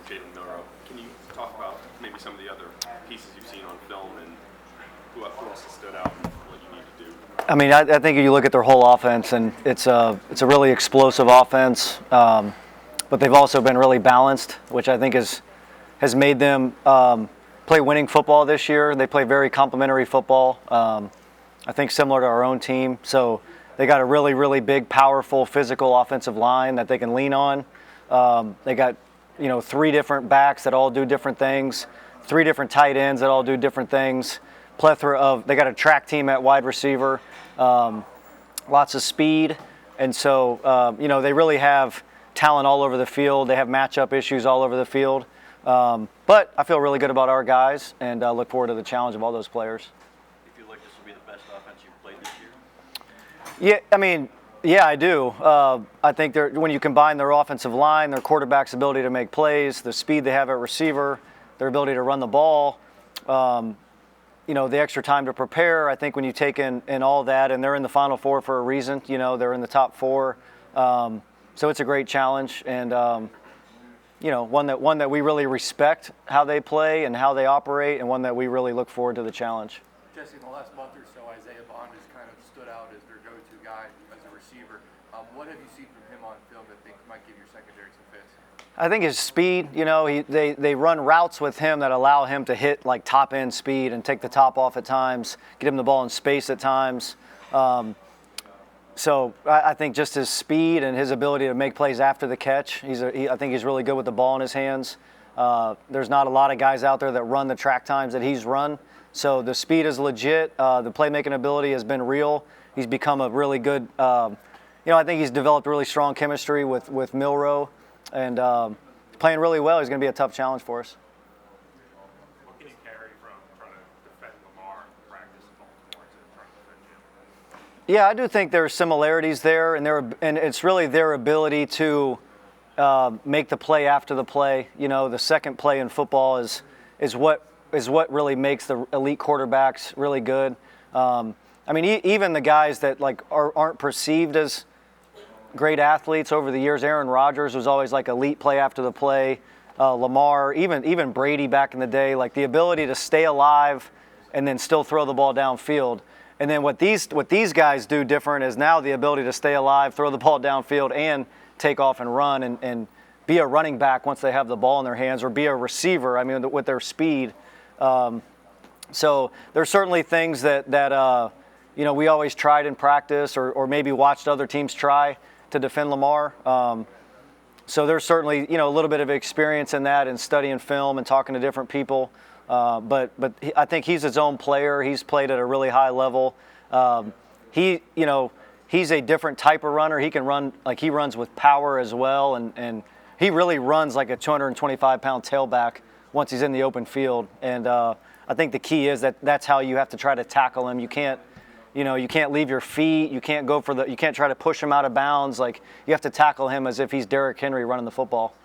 Jalen Milroe. Can you talk about maybe some of the other pieces you've seen on film and who else has stood out and what you need to do? I mean, I think if you look at their whole offense, and it's a really explosive offense, but they've also been really balanced, which I think has made them play winning football this year. They play very complementary football, I think similar to our own team. So they got a really, really big, powerful, physical offensive line that they can lean on. They got, 3 different backs that all do different things, 3 different tight ends that all do different things, they got a track team at wide receiver, lots of speed. And so, they really have talent all over the field. They have matchup issues all over the field. But I feel really good about our guys and look forward to the challenge of all those players. You feel like this will be the best offense you've played this year? Yeah, I do. I think when you combine their offensive line, their quarterback's ability to make plays, the speed they have at receiver, their ability to run the ball, the extra time to prepare, I think when you take in all that, and they're in the Final Four for a reason, they're in the top 4. So it's a great challenge, and one that we really respect how they play and how they operate, and one that we really look forward to the challenge. Jesse, in the last month or so, Isaiah Bond has kind of stood out as their go-to guy as a receiver. What have you seen from him on film that think might give your secondary some fits? I think his speed, they run routes with him that allow him to hit like top end speed and take the top off at times, get him the ball in space at times. So I think just his speed and his ability to make plays after the catch, I think he's really good with the ball in his hands. There's not a lot of guys out there that run the track times that he's run. So the speed is legit. The playmaking ability has been real. He's become a really good, I think he's developed really strong chemistry with Milroe, and playing really well. He's going to be a tough challenge for us. What can you carry from trying to defend Lamar in practice in Baltimore to trying to defend Jim? Yeah, I do think there are similarities there, and it's really their ability to make the play after the play. The second play in football is what really makes the elite quarterbacks really good. Even the guys that aren't perceived as great athletes over the years. Aaron Rodgers was always elite play after the play. Lamar, even Brady back in the day, the ability to stay alive and then still throw the ball downfield. And then what these guys do different is now the ability to stay alive, throw the ball downfield, and take off and run and be a running back once they have the ball in their hands, or be a receiver. With their speed. So there's certainly things that we always tried in practice, or maybe watched other teams try to defend Lamar. So there's certainly a little bit of experience in that, and studying film and talking to different people. But I think he's his own player. He's played at a really high level. He's a different type of runner. He can run he runs with power as well, and he really runs like a 225-pound tailback once he's in the open field. And I think the key is that's how you have to try to tackle him. You can't leave your feet. You can't you can't try to push him out of bounds. You have to tackle him as if he's Derrick Henry running the football.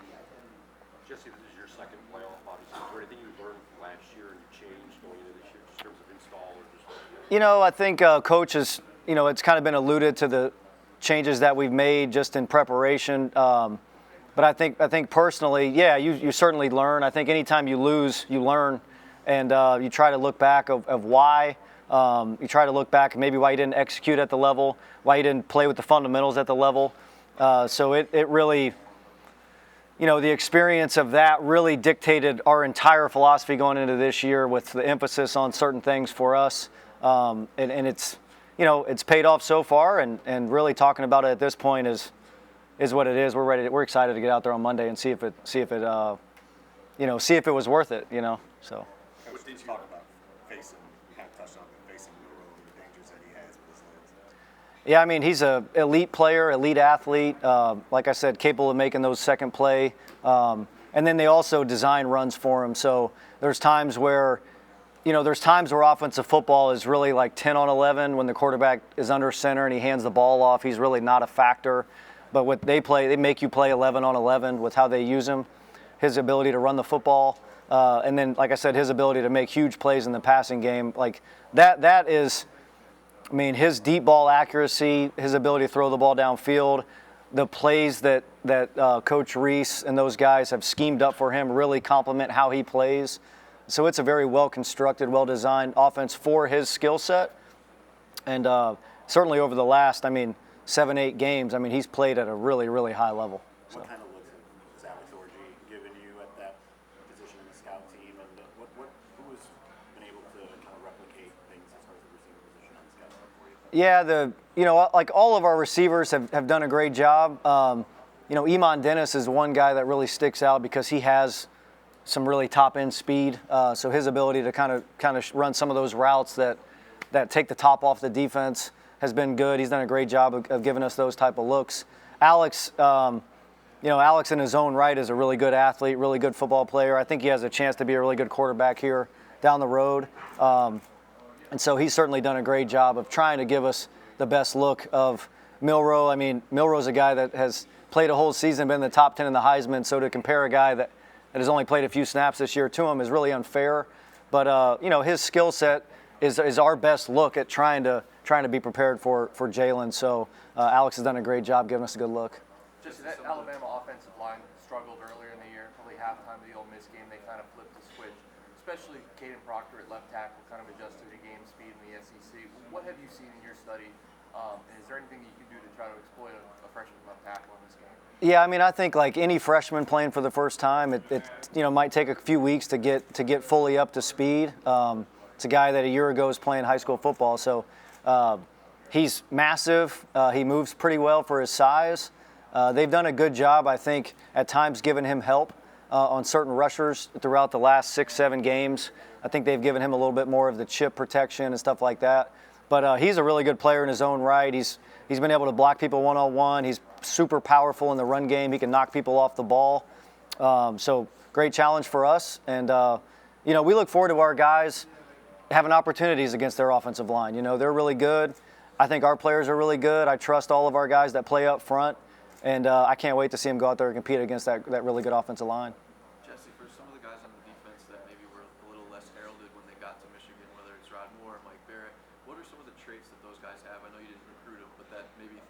Jesse, this is your second playoff, obviously. Is there anything you learned from last year and changed going into this year in terms of install or just? I think Coach has, it's kind of been alluded to the changes that we've made just in preparation. But I think personally, yeah, you certainly learn. I think anytime you lose, you learn, and you try to look back of why. You try to look back maybe why you didn't execute at the level, why you didn't play with the fundamentals at the level. So it really, the experience of that really dictated our entire philosophy going into this year, with the emphasis on certain things for us. And it's, it's paid off so far, and really talking about it at this point is what it is. We're excited to get out there on Monday and see if it was worth it. So. What did you talk about facing? You kind of touched on facing Milroe and the dangers that he has with his legs. Yeah, he's an elite player, elite athlete. Like I said, capable of making those second play. And then they also design runs for him. So there's times where offensive football is really 10 on 11 when the quarterback is under center and he hands the ball off. He's really not a factor. But what they make you play 11 on 11 with how they use him, his ability to run the football, and then, like I said, his ability to make huge plays in the passing game. That is, his deep ball accuracy, his ability to throw the ball downfield, the plays that Coach Reese and those guys have schemed up for him really complement how he plays. So it's a very well-constructed, well-designed offense for his skill set. And certainly over the last, 7, 8 games, he's played at a really, really high level. So. What kind of looks has Alex Orji given you at that position in the scout team, and who has been able to kind of replicate things as far as the receiver position on the scout team for you? Yeah, like all of our receivers have done a great job. Iman Dennis is one guy that really sticks out because he has some really top-end speed. So his ability to kind of run some of those routes that take the top off the defense has been good. He's done a great job of giving us those type of looks. Alex, Alex in his own right is a really good athlete, really good football player. I think he has a chance to be a really good quarterback here down the road. And so he's certainly done a great job of trying to give us the best look of Milroe. Milroe's a guy that has played a whole season, been in the top 10 in the Heisman. So to compare a guy that has only played a few snaps this year to him is really unfair. But his skill set is our best look at trying to be prepared for Jalen. So Alex has done a great job giving us a good look. Just that Alabama offensive line struggled earlier in the year. Probably halftime of the Ole Miss game, they kind of flipped the switch. Especially Caden Proctor at left tackle, kind of adjusted to game speed in the SEC. What have you seen in your study? And is there anything you can do to try to exploit a freshman left tackle in this game? Yeah, I think like any freshman playing for the first time, it might take a few weeks to get fully up to speed. It's a guy that a year ago was playing high school football, so he's massive. He moves pretty well for his size. They've done a good job, I think, at times giving him help on certain rushers throughout the last 6, 7 games. I think they've given him a little bit more of the chip protection and stuff like that. But he's a really good player in his own right. He's been able to block people one-on-one. He's super powerful in the run game. He can knock people off the ball. So great challenge for us. And, we look forward to our guys having opportunities against their offensive line. They're really good. I think our players are really good. I trust all of our guys that play up front. And I can't wait to see them go out there and compete against that really good offensive line. Jesse, for some of the guys on the defense that maybe were a little less heralded when they got to Michigan, whether it's Rod Moore or Mike Barrett, what are some of the traits that those guys have? I know you didn't recruit them, but that maybe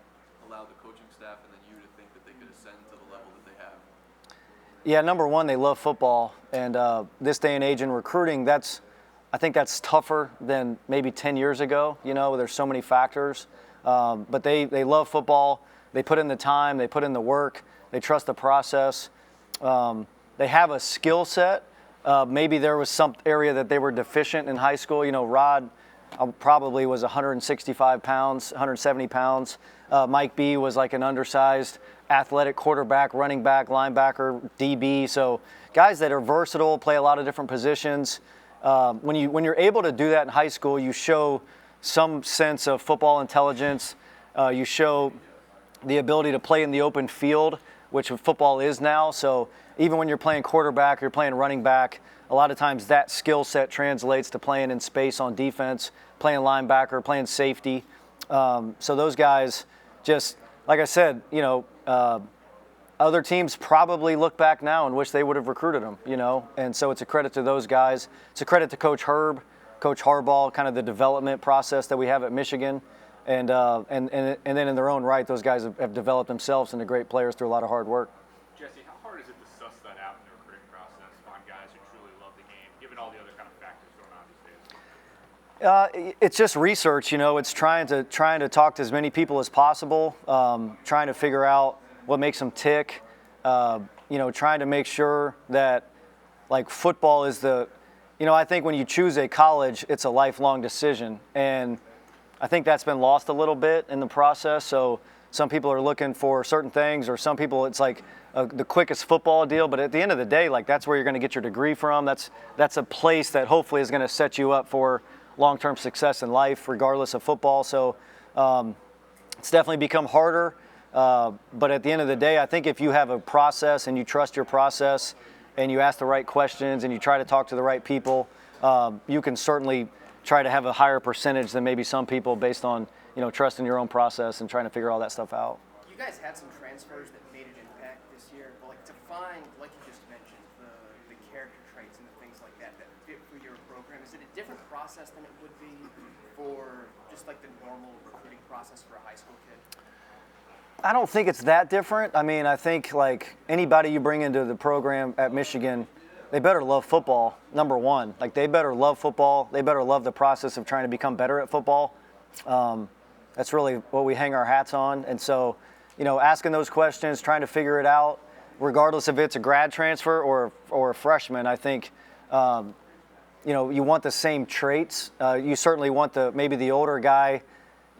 allowed the coaching staff and then you to think that they could ascend to the level that they have? Yeah, number one, they love football. And this day and age in recruiting, I think that's tougher than maybe 10 years ago. There's so many factors. But they love football. They put in the time. They put in the work. They trust the process. They have a skill set. Maybe there was some area that they were deficient in high school. Rod probably was 165 pounds, 170 pounds. Mike B was like an undersized athletic quarterback, running back, linebacker, DB. So guys that are versatile, play a lot of different positions. When you're able to do that in high school, you show some sense of football intelligence. You show the ability to play in the open field, which football is now. So even when you're playing quarterback, you're playing running back, a lot of times that skill set translates to playing in space on defense, playing linebacker, playing safety. So those guys just, like I said, other teams probably look back now and wish they would have recruited them, And so it's a credit to those guys. It's a credit to Coach Herb, Coach Harbaugh, kind of the development process that we have at Michigan. And then in their own right, those guys have developed themselves into great players through a lot of hard work. Jesse, how hard is it to suss that out in the recruiting process, find guys who truly love the game, given all the other kind of factors going on these days? It's just research, It's trying to talk to as many people as possible, trying to figure out what makes them tick, trying to make sure that, like, football is I think when you choose a college, it's a lifelong decision. And I think that's been lost a little bit in the process. So some people are looking for certain things, or some people it's like the quickest football deal. But at the end of the day, like, that's where you're going to get your degree from. That's a place that hopefully is going to set you up for long-term success in life, regardless of football. So it's definitely become harder. But at the end of the day, I think if you have a process and you trust your process and you ask the right questions and you try to talk to the right people, you can certainly try to have a higher percentage than maybe some people based on, trusting your own process and trying to figure all that stuff out. You guys had some transfers that made an impact this year, but to find, like you just mentioned, the character traits and the things like that fit for your program, is it a different process than it would be for just like the normal recruiting process for a high school kid? I don't think it's that different. I mean, I think like anybody you bring into the program at Michigan, they better love football, number one. Like they better love football. They better love the process of trying to become better at football. That's really what we hang our hats on. And so, asking those questions, trying to figure it out, regardless if it's a grad transfer or a freshman, I think, you want the same traits. You certainly want maybe the older guy,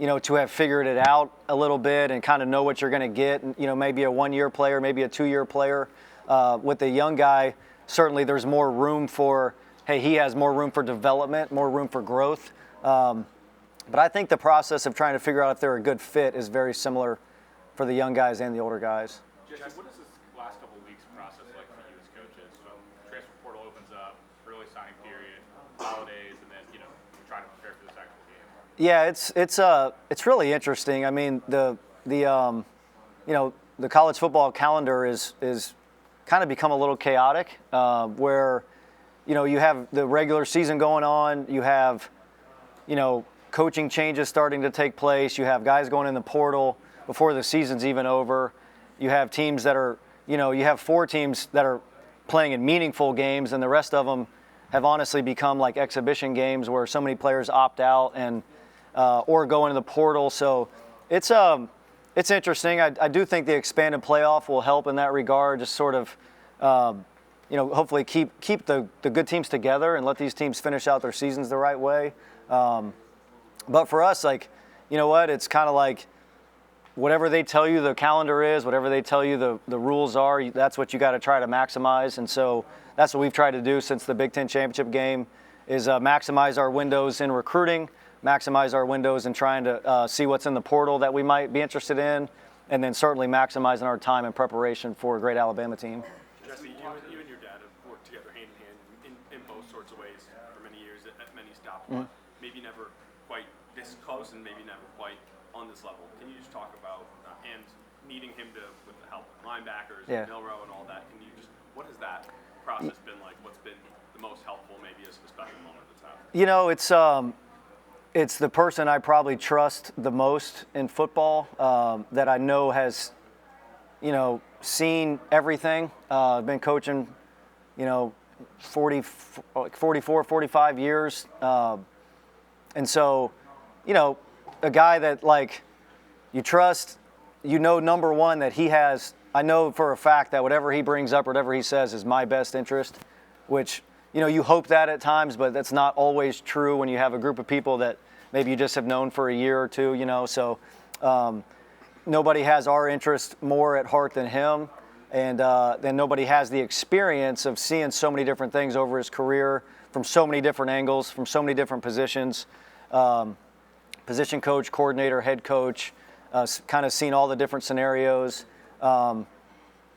to have figured it out a little bit and kind of know what you're going to get. Maybe a 1-year player, maybe a 2-year player. With the young guy, certainly there's more room for, he has more room for development, more room for growth. But I think the process of trying to figure out if they're a good fit is very similar for the young guys and the older guys. Jesse, what is this last couple of weeks process like for you as coaches? So transfer portal opens up, early signing period, holidays, and then trying to prepare for this actual game. Yeah, it's really interesting. I mean, the college football calendar is kind of become a little chaotic, where you have the regular season going on, you have coaching changes starting to take place, you have guys going in the portal before the season's even over, you have teams that are you have 4 teams that are playing in meaningful games, and the rest of them have honestly become like exhibition games where so many players opt out and or go into the portal. So it's interesting. I do think the expanded playoff will help in that regard, just sort of hopefully keep the good teams together and let these teams finish out their seasons the right way. But for us, it's kind of like whatever they tell you the calendar is, whatever they tell you the rules are, that's what you got to try to maximize. And so that's what we've tried to do since the Big Ten championship game is maximize our windows in recruiting, maximize our windows in trying to see what's in the portal that we might be interested in, and then certainly maximizing our time in preparation for a great Alabama team. Jesse, you and your dad have worked together hand in hand in both sorts of ways for many years at many stops, but maybe never quite this close and maybe never quite on this level. Can you just talk about and needing him with the help of linebackers and Milrow and all that? What has that process been like? What's been the most helpful, maybe as a special moment that's happened? It's the person I probably trust the most in football, that I know has, seen everything. I've been coaching, 44, 45 years. And so, a guy that you trust, number one, that he has, I know for a fact that whatever he brings up, whatever he says is my best interest, which, you hope that at times, but that's not always true when you have a group of people that maybe you just have known for a year or two, so nobody has our interest more at heart than him, and then nobody has the experience of seeing so many different things over his career from so many different angles, from so many different positions, position coach, coordinator, head coach, kind of seen all the different scenarios.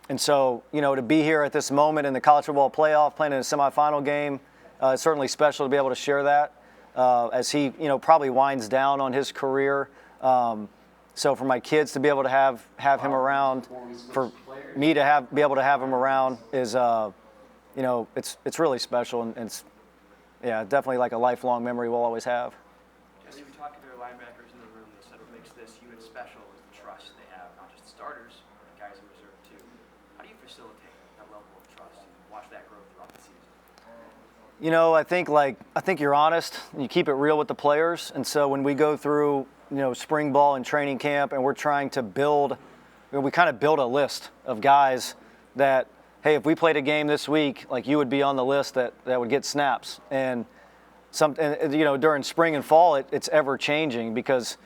And so, to be here at this moment in the college football playoff, playing in a semifinal game, it's certainly special to be able to share that as he, probably winds down on his career. So for my kids to be able to have him around, for me to be able to have him around is, it's really special, and it's, definitely like a lifelong memory we'll always have. Jesse, we talked to their linebackers in the room. They said what makes this unit special is the trust they have, not just the starters, but the guys in reserve too. How do you facilitate that level of trust and watch that grow throughout the season? I think you're honest. You keep it real with the players, and so when we go through, spring ball and training camp, and we're trying to build, we kind of build a list of guys that, hey, if we played a game this week, you would be on the list that would get snaps. And during spring and fall, it's ever changing because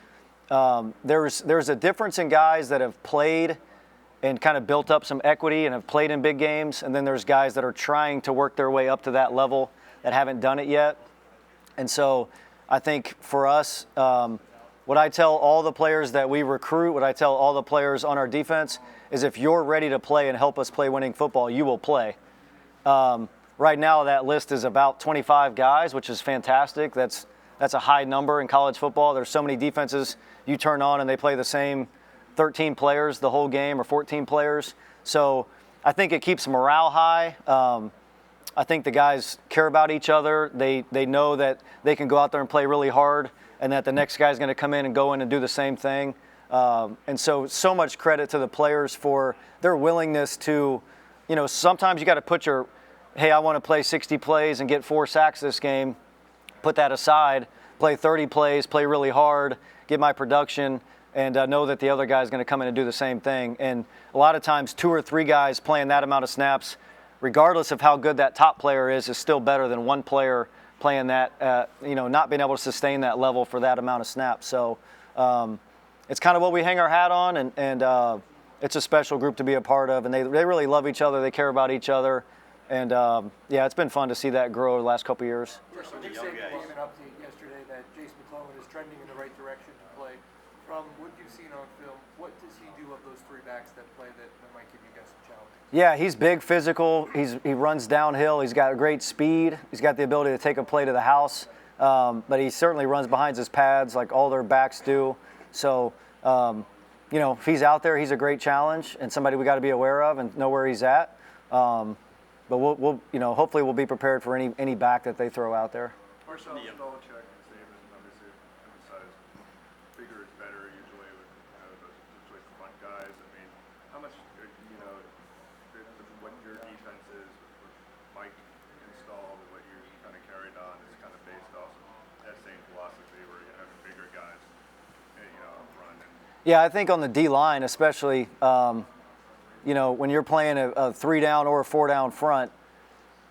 there's a difference in guys that have played and kind of built up some equity and have played in big games, and then there's guys that are trying to work their way up to that level that haven't done it yet. And so I think for us, what I tell all the players that we recruit, what I tell all the players on our defense is if you're ready to play and help us play winning football, you will play. Right now that list is about 25 guys, which is fantastic. That's a high number in college football. There's so many defenses you turn on and they play the same 13 players the whole game or 14 players. So I think it keeps morale high. I think the guys care about each other. They know that they can go out there and play really hard and that the next guy's going to come in and go in and do the same thing. And so much credit to the players for their willingness to, sometimes you got to put your, hey, I want to play 60 plays and get 4 sacks this game. Put that aside, play 30 plays, play really hard, get my production, and know that the other guy's going to come in and do the same thing. And a lot of times 2 or 3 guys playing that amount of snaps, regardless of how good that top player is still better than one player playing that, not being able to sustain that level for that amount of snaps. So it's kind of what we hang our hat on, and it's a special group to be a part of. And they really love each other. They care about each other. And, it's been fun to see that grow the last couple of years. Nick Saban gave an update yesterday that Jace McClellan is trending in the right direction to play. From what you've seen on film, what does he do of those 3 backs that play that might give you guys a challenge? Yeah, he's big, physical. He runs downhill. He's got great speed. He's got the ability to take a play to the house. But he certainly runs behind his pads like all their backs do. So, if he's out there, he's a great challenge and somebody we got to be aware of and know where he's at. But we'll hopefully we'll be prepared for any back that they throw out there. Marcel Belichick and Saban obviously emphasize bigger is better usually with the front guys. I mean, how much what your defense is with Mike installed and what you kind of carried on is kind of based off of that same philosophy where you have bigger guys, up front. Yeah, I think on the D line especially. When you're playing a 3-down or a 4-down front,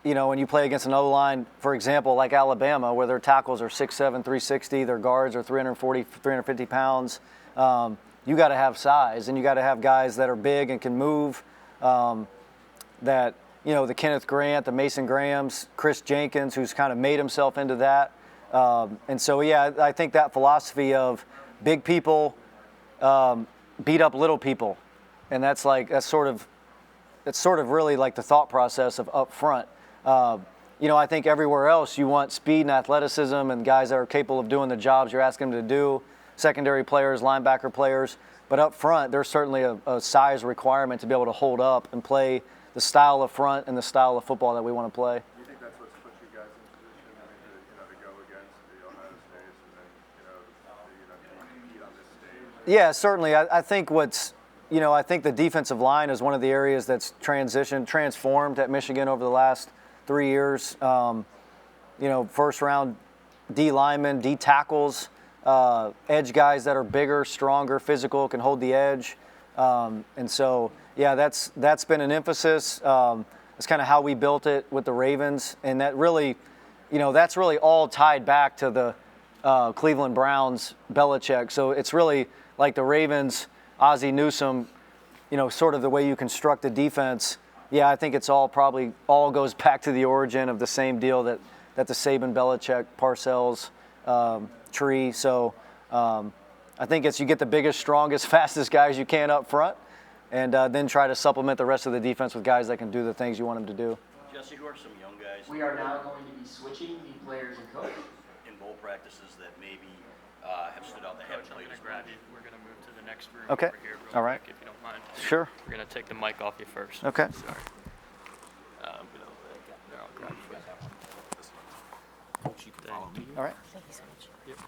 when you play against an O-line, for example, like Alabama, where their tackles are 6'7", 360, their guards are 340, 350 pounds, you got to have size, and you got to have guys that are big and can move, the Kenneth Grant, the Mason Grahams, Chris Jenkins, who's kind of made himself into that. And so, I think that philosophy of big people beat up little people. And that's sort of really like the thought process of up front. I think everywhere else you want speed and athleticism and guys that are capable of doing the jobs you're asking them to do, secondary players, linebacker players. But up front, there's certainly a size requirement to be able to hold up and play the style of front and the style of football that we want to play. Do you think that's what's put you guys in position? To go against the Ohio States and then, compete on this stage? Yeah, certainly. I think I think the defensive line is one of the areas that's transformed at Michigan over the last 3 years. First round D linemen, D tackles, edge guys that are bigger, stronger, physical, can hold the edge. And so, that's been an emphasis. It's kind of how we built it with the Ravens. And that really, that's really all tied back to the Cleveland Browns, Belichick. So it's really like the Ravens, Ozzie Newsome, sort of the way you construct the defense. Yeah, I think it's all goes back to the origin of the same deal that the Saban, Belichick, Parcells tree. So I think it's you get the biggest, strongest, fastest guys you can up front, and then try to supplement the rest of the defense with guys that can do the things you want them to do. Jesse, who are some young guys We are now going to be switching the players and coach. in bowl practices that maybe have stood out that haven't played as much? We're going to move to the next room Okay. over here real All right. quick, if you don't mind. Sure. We're going to take the mic off you first. Okay. Sorry. There, I'll grab it. All right. Yep.